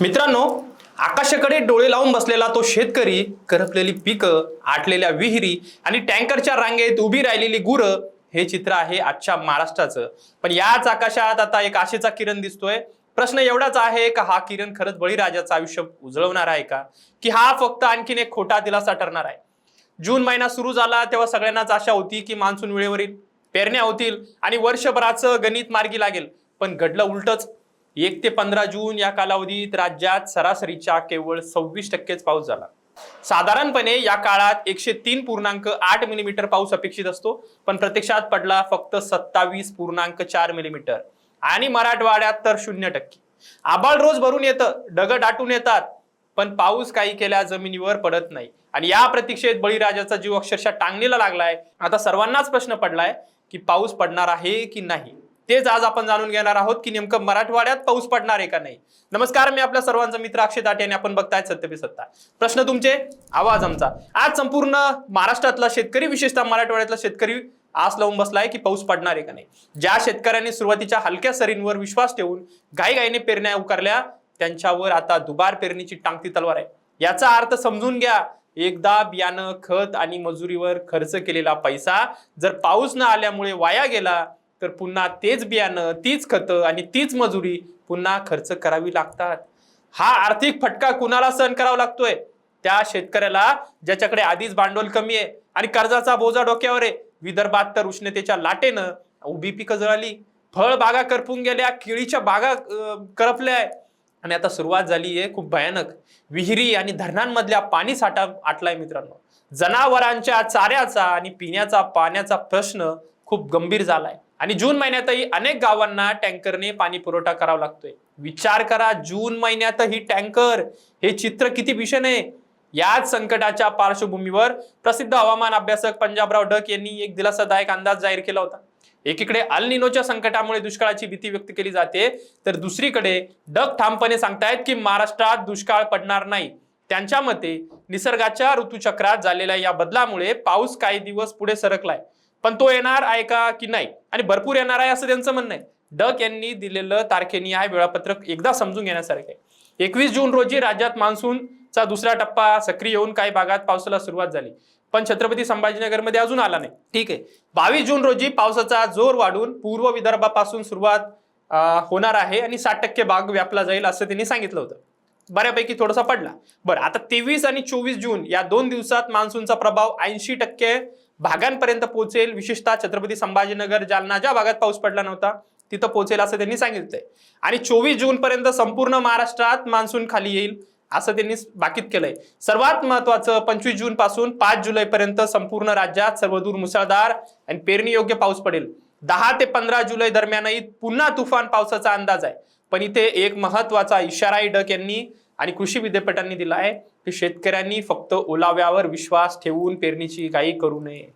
मित्रांनो, आकाशाकडे डोळे लावून बसलेला तो शेतकरी, करपलेली पिकं, आटलेल्या विहिरी आणि टँकरच्या रांगेत उभी राहिलेली गुरं, हे चित्र आहे आजच्या महाराष्ट्राचं. पण याच आकाशात आता एक आशेचा किरण दिसतोय. प्रश्न एवढाच आहे का हा किरण खरंच बळीराजाचं आयुष्य उजळवणार आहे का, की हा फक्त आणखीन एक खोटा दिलासा ठरणार आहे? जून महिना सुरू झाला तेव्हा सगळ्यांनाच आशा होती की मान्सून वेळेवर येईल, पेरण्या होतील आणि वर्षभराचं गणित मार्गी लागेल. पण घडलं उलटच. 1 ते 15 जून या कालावधीत राज्यात सरासरीच्या केवळ 26% पाऊस झाला. साधारणपणे या काळात 103.8 मिलीमीटर पाऊस अपेक्षित असतो, पण प्रत्यक्षात पडला फक्त 27.4 मिलीमीटर आणि मराठवाड्यात तर 0%. आभाळ रोज भरून येतं, ढग दाटून येतात, पण पाऊस काही केल्या जमिनीवर पडत नाही. आणि या प्रतीक्षेत बळीराजाचा जीव अक्षरशः टांगणीला लागलाय. आता सर्वांनाच प्रश्न पडलाय की पाऊस पडणार आहे की नाही. तेच आज आपण जाणून घेणार आहोत की नेमकं मराठवाड्यात पाऊस पडणार आहे का नाही. नमस्कार, मी आपल्या सर्वांचा मित्र अक्षय दाटे आणि आपण बघतायत सत्य पे सत्ता. प्रश्न तुमचे, आवाज आमचा. आज संपूर्ण महाराष्ट्रातला शेतकरी, विशेषतः मराठवाड्यातला शेतकरी आस लावून बसलाय की पाऊस पडणार आहे का नाही. ज्या शेतकऱ्यांनी सुरुवातीच्या हलक्या सरींवर विश्वास ठेवून घाईघाईने पेरण्या उकारल्या, त्यांच्यावर आता दुबार पेरणीची टांगती तलवार आहे. याचा अर्थ समजून घ्या. एकदा बियाणं, खत आणि मजुरीवर खर्च केलेला पैसा जर पाऊस न आल्यामुळे वाया गेला, तर पुन्हा तेच बियाणं, तीच खतं आणि तीच मजुरी पुन्हा खर्च करावी लागतात. हा आर्थिक फटका कुणाला सहन करावा लागतोय? त्या शेतकऱ्याला ज्याच्याकडे आधीच भांडवल कमी आहे आणि कर्जाचा बोजा डोक्यावर आहे. विदर्भात तर उष्णतेच्या लाटेनं उभी पिकं जळाली, फळबागा करपून गेल्या, केळीच्या बागा करपल्या आणि आता सुरुवात झाली आहे खूप भयानक. विहिरी आणि धरणांमधल्या पाणी साठा आटलाय मित्रांनो. जनावरांच्या चाऱ्याचा आणि पिण्याचा पाण्याचा प्रश्न खूप गंभीर झालाय आणि जून महिन्यातही अनेक गावांना टँकरने पाणी पुरवठा करावा लागतोय. विचार करा, जून महिन्यातही टँकर. हे चित्र किती भीषण आहे. याच संकटाच्या पार्श्वभूमीवर प्रसिद्ध हवामान अभ्यासक पंजाबराव डक यांनी एक दिलासादायक अंदाज जाहीर केला होता. एकीकडे अल निनोच्या संकटामुळे दुष्काळाची भीती व्यक्त केली जाते, तर दुसरीकडे डक ठामपणे सांगतायत की महाराष्ट्रात दुष्काळ पडणार नाही. त्यांच्या मते निसर्गाच्या ऋतुचक्रात झालेल्या या बदलामुळे पाऊस काही दिवस पुढे सरकलाय, पण तो येणार आहे का की नाही आणि भरपूर येणार आहे असं त्यांचं म्हणणं आहे. डक यांनी दिलेलं तारखेनिहाय वेळापत्रक एकदा समजून घेण्यासारखं आहे. 21 जून रोजी राज्यात मान्सूनचा दुसरा टप्पा सक्रिय होऊन काही भागात पावसाला सुरुवात झाली, पण छत्रपती संभाजीनगरमध्ये अजून आला नाही. ठीक आहे. 22 जून रोजी पावसाचा जोर वाढून पूर्व विदर्भापासून सुरुवात होणार आहे आणि 60% भाग व्यापला जाईल असं त्यांनी सांगितलं होतं. बऱ्यापैकी थोडासा पडला. बरं, आता 23 आणि 24 जून या 2 दिवसात मान्सूनचा प्रभाव 80% भागांपर्यंत पोहोचेल. विशेषतः छत्रपती संभाजीनगर, जालना ज्या भागात पाऊस पडला नव्हता तिथं पोहोचेल असं त्यांनी सांगितलंय. आणि 24 जून पर्यंत संपूर्ण महाराष्ट्रात मान्सून खाली येईल असं त्यांनी बाकीत केलंय. सर्वात महत्वाचं, 25 जून पासून 5 जुलै पर्यंत संपूर्ण राज्यात सर्वदूर मुसळधार आणि पेरणीयोग्य पाऊस पडेल. 10 ते 15 जुलै दरम्यानही पुन्हा तुफान पावसाचा अंदाज आहे. पण इथे एक महत्वाचा इशाराही डक यांनी आणि कृषी विद्यापीठांनी दिला आहे की शेतकऱ्यांनी फक्त ओलाव्यावर विश्वास ठेवून पेरणीची घाई करू नये.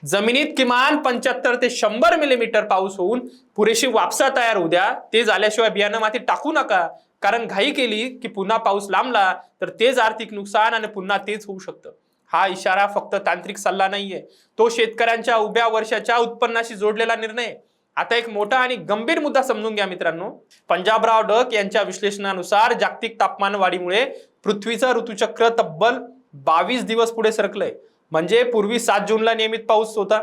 जमिनीत किमान 75 ते 100 मिलीमीटर पाऊस होऊन पुरेशी वापसा तयार होऊ द्या. ते झाल्याशिवाय बियाणं मातीत टाकू नका, कारण घाई केली की पुन्हा पाऊस लांबला तर तेच आर्थिक नुकसान आणि पुन्हा तेच होऊ शकतं. हा इशारा फक्त तांत्रिक सल्ला नाहीये, तो शेतकऱ्यांच्या उभ्या वर्षाच्या उत्पन्नाशी जोडलेला निर्णय. आता एक मोठा आणि गंभीर मुद्दा समजून घ्या मित्रांनो. पंजाबराव डक यांच्या विश्लेषणानुसार जागतिक तापमान वाढीमुळे पृथ्वीचं ऋतुचक्र तब्बल 22 दिवस पुढे सरकलंय. म्हणजे पूर्वी 7 जूनला नियमित पाऊस होता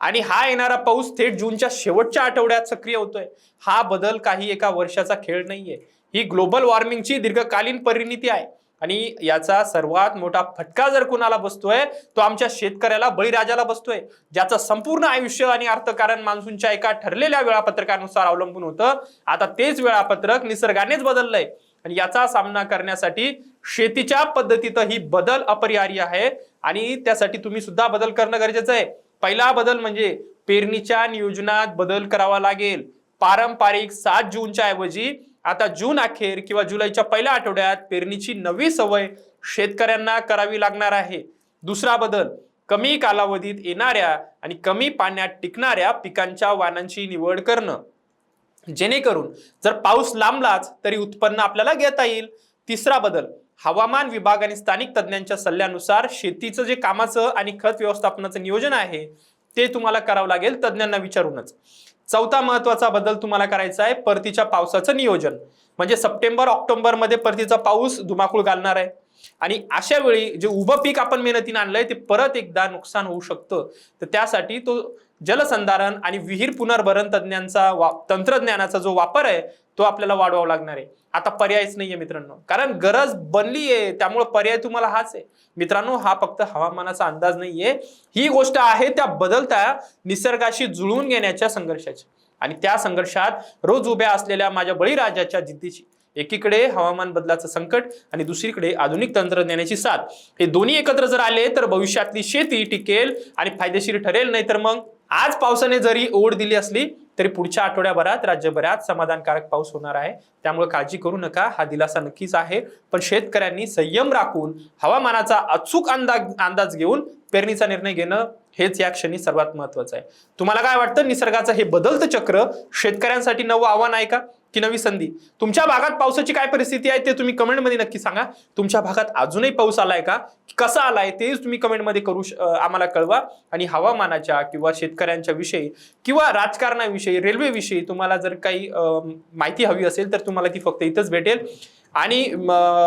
आणि हा येणारा पाऊस थेट जूनच्या शेवटच्या आठवड्यात सक्रिय होतोय. हा बदल काही एका वर्षाचा खेळ नाहीये, ही ग्लोबल वॉर्मिंगची दीर्घकालीन परिणिती आहे. आणि याचा सर्वात मोठा फटका जर कुणाला बसतोय तो आमच्या शेतकऱ्याला, बळीराजाला बसतोय, ज्याचं संपूर्ण आयुष्य आणि अर्थकारण मान्सूनच्या एका ठरलेल्या वेळापत्रकानुसार अवलंबून होतं. आता तेच वेळापत्रक निसर्गानेच बदललंय आणि याचा सामना करण्यासाठी शेतीच्या पद्धतीतही बदल अपरिहार्य आहे आणि त्यासाठी तुम्ही सुद्धा बदल करणं गरजेचं आहे. पहिला बदल म्हणजे पेरणीच्या नियोजनात बदल करावा लागेल. पारंपरिक 7 जूनच्या ऐवजी आता जून अखेर किंवा जुलैच्या पहिल्या आठवड्यात पेरणीची नवी सवय शेतकऱ्यांना करावी लागणार आहे. दुसरा बदल, कमी कालावधीत येणाऱ्या आणि कमी पाण्यात टिकणाऱ्या पिकांच्या वाणांची निवड करणं, जेणेकरून जर पाऊस लांबलाच तरी उत्पन्न आपल्याला घेता येईल. तिसरा बदल, हवामान विभाग आणि स्थानिक तज्ञांच्या सल्ल्यानुसार शेतीचं जे कामाचं आणि खत व्यवस्थापनाचं नियोजन आहे ते तुम्हाला करावं लागेल तज्ञांना विचारूनच. चौथा महत्वाचा बदल तुम्हाला करायचा आहे परतीच्या पावसाचं नियोजन. म्हणजे सप्टेंबर ऑक्टोबर मध्ये परतीचा पाऊस धुमाकूळ घालणार आहे आणि अशा वेळी जे उभं पीक आपण मेहनतीने आणलंय ते परत एकदा नुकसान होऊ शकतं. तर त्यासाठी तो जलसंधारण आणि विहीर पुनर्भरण तंत्रज्ञानाचा जो वापर आहे तो आपल्याला वाढवावा लागणार आहे. आता पर्यायच नाहीये मित्रांनो, कारण गरज बनली आहे, त्यामुळे पर्याय तुम्हाला हाच आहे मित्रांनो. हा फक्त हवामानाचा अंदाज नाहीये, ही गोष्ट आहे त्या बदलत्या निसर्गाशी जुळवून घेण्याच्या संघर्षाची आणि त्या संघर्षात रोज उभ्या असलेल्या माझ्या बळीराजाच्या जिद्दीची. एकीकडे हवामान बदलाचं संकट आणि दुसरीकडे आधुनिक तंत्रज्ञानाची साथ, हे दोन्ही एकत्र जर आले तर भविष्यातली शेती टिकेल आणि फायदेशीर ठरेल. नाही तर मग आज पावसाने जरी ओढ दिली असली तरी पुढच्या आठवड्याभरात राज्यभरात समाधानकारक पाऊस होणार आहे. त्यामुळे काळजी करू नका, हा दिलासा नक्कीच आहे. पण शेतकऱ्यांनी संयम राखून हवामानाचा अचूक अंदाज घेऊन पेरणीचा निर्णय घेणं हेच या क्षणी सर्वात महत्वाचं आहे. तुम्हाला काय वाटतं, निसर्गाचं हे बदलतं चक्र शेतकऱ्यांसाठी नवं आव्हान आहे का की नवी संधी? तुमच्या भागात पावसाची काय परिस्थिती आहे ते तुम्ही कमेंटमध्ये नक्की सांगा. तुमच्या भागात अजूनही पाऊस आलाय का, कसा आलाय ते तुम्ही कमेंटमध्ये आम्हाला कळवा. आणि हवामानाच्या किंवा शेतकऱ्यांच्या विषयी किंवा राजकारणाविषयी, रेल्वेविषयी तुम्हाला जर काही माहिती हवी असेल तर तुम्हाला ती फक्त इथंच भेटेल. आणि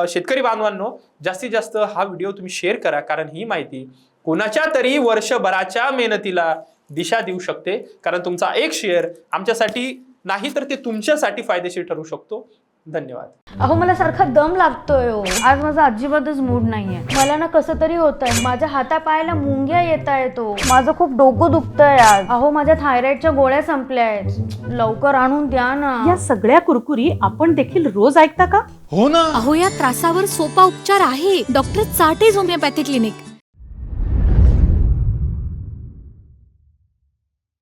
शेतकरी बांधवांनो, जास्तीत जास्त हा व्हिडिओ तुम्ही शेअर करा, कारण ही माहिती कोणाच्या तरी वर्षभराच्या मेहनतीला दिशा देऊ शकते. कारण तुमचा एक शेअर आमच्यासाठी नाही तर ते तुमच्यासाठी फायदेशीर ठरू शकतो. धन्यवाद. अहो मला सारखा दम लागतोय हो. आज माझा अजिबातच मूड नाहीये. मला ना कसं तरी होतंय, माझ्या हातापायाला मुंग्या येत आहेत. माझं खूप डोकं दुखतंय आज. अहो माझ्या थायरॉइडच्या गोळ्या संपल्या आहेत, लवकर आणून द्या ना. या सगळ्या कुरकुरी आपण देखील रोज ऐकता का? हो ना. अहो या त्रासावर सोपा उपचार आहे. डॉक्टर चाटेज होमिओपॅथी क्लिनिक.